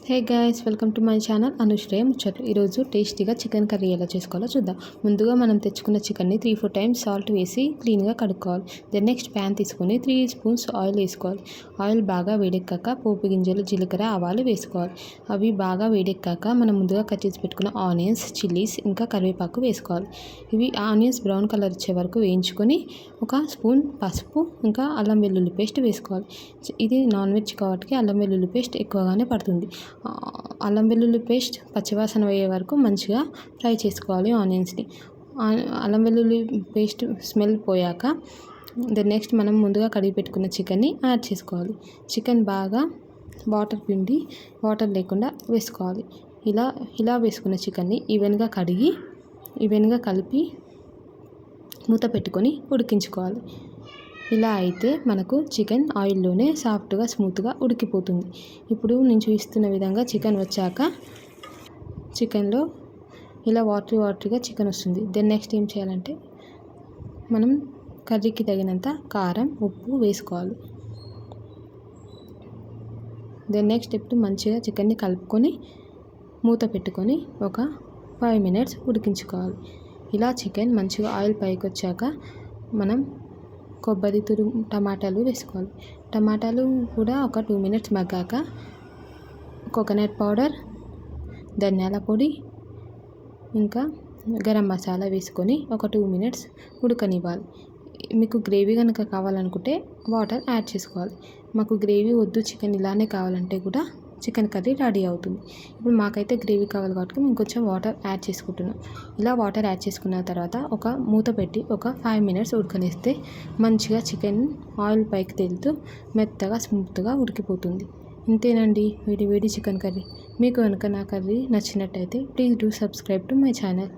Hey guys, welcome to my channel Anushreya ముచ్చట్లు. ఈరోజు టేస్టీగా చికెన్ కర్రీ ఎలా చేసుకోవాలో చూద్దాం. ముందుగా మనం తెచ్చుకున్న చికెన్ని 3-4 టైమ్స్ సాల్ట్ వేసి క్లీన్గా కడుక్కోవాలి. దెన్ నెక్స్ట్ ప్యాన్ తీసుకొని 3 స్పూన్స్ ఆయిల్ వేసుకోవాలి. ఆయిల్ బాగా వేడెక్కాక పోపు గింజలు, జీలకర్ర, ఆవాలు వేసుకోవాలి. అవి బాగా వేడెక్కాక మనం ముందుగా కట్ చేసి పెట్టుకున్న ఆనియన్స్, చిల్లీస్ ఇంకా కరివేపాకు వేసుకోవాలి. ఇవి ఆనియన్స్ బ్రౌన్ కలర్ వచ్చే వరకు వేయించుకొని ఒక స్పూన్ పసుపు ఇంకా అల్లం వెల్లుల్లి పేస్ట్ వేసుకోవాలి. ఇది నాన్ వెజ్ కాబట్టి అల్లం వెల్లుల్లి పేస్ట్ ఎక్కువగానే పడుతుంది. అల్లం వెల్లుల్లి పేస్ట్ పచ్చివాసన పోయే వరకు మంచిగా ఫ్రై చేసుకోవాలి ఆనియన్స్ని. అల్లం వెల్లుల్లి పేస్ట్ స్మెల్ పోయాక దెన్ నెక్స్ట్ మనం ముందుగా కడిగి పెట్టుకున్న చికెన్ని యాడ్ చేసుకోవాలి. చికెన్ బాగా వాటర్ లేకుండా వేసుకోవాలి. ఇలా వేసుకున్న చికెన్ని ఈవెన్గా కడిగి ఈవెన్గా కలిపి మూత పెట్టుకొని ఉడికించుకోవాలి. ఇలా అయితే మనకు చికెన్ ఆయిల్లోనే సాఫ్ట్గా స్మూత్గా ఉడికిపోతుంది. ఇప్పుడు నేను చూపిస్తున్న విధంగా చికెన్ వచ్చాక చికెన్లో ఇలా వాటరీగా చికెన్ వస్తుంది. దెన్ నెక్స్ట్ ఏం చేయాలంటే మనం కర్రీకి తగినంత కారం, ఉప్పు వేసుకోవాలి. దెన్ నెక్స్ట్ ఇప్పుడు మంచిగా చికెన్ని కలుపుకొని మూత పెట్టుకొని ఒక 5 minutes ఉడికించుకోవాలి. ఇలా చికెన్ మంచిగా ఆయిల్ పైకి వచ్చాక మనం కొబ్బరి టమాటాలు వేసుకోవాలి. టమాటాలు కూడా ఒక 2 minutes మగ్గాక కోకోనట్ పౌడర్, ధనియాల పొడి ఇంకా గరం మసాలా వేసుకొని ఒక 2 minutes ఉడకనివ్వాలి. మీకు గ్రేవీ కనుక కావాలనుకుంటే వాటర్ యాడ్ చేసుకోవాలి. మాకు గ్రేవీ వద్దు, చికెన్ ఇలానే కావాలంటే కూడా చికెన్ కర్రీ రెడీ అవుతుంది. ఇప్పుడు మాకైతే గ్రేవీ కావాలి కాబట్టి మేము కొంచెం వాటర్ యాడ్ చేసుకుంటున్నాం. ఇలా వాటర్ యాడ్ చేసుకున్న తర్వాత ఒక మూత పెట్టి ఒక 5 minutes ఉడకనిస్తే మంచిగా చికెన్ ఆయిల్ పైకి తేలుతూ మెత్తగా స్మూత్గా ఉడికిపోతుంది. ఇంతేనండి వేడి చికెన్ కర్రీ. మీకు కనుక నా కర్రీ నచ్చినట్టయితే please do subscribe to my channel.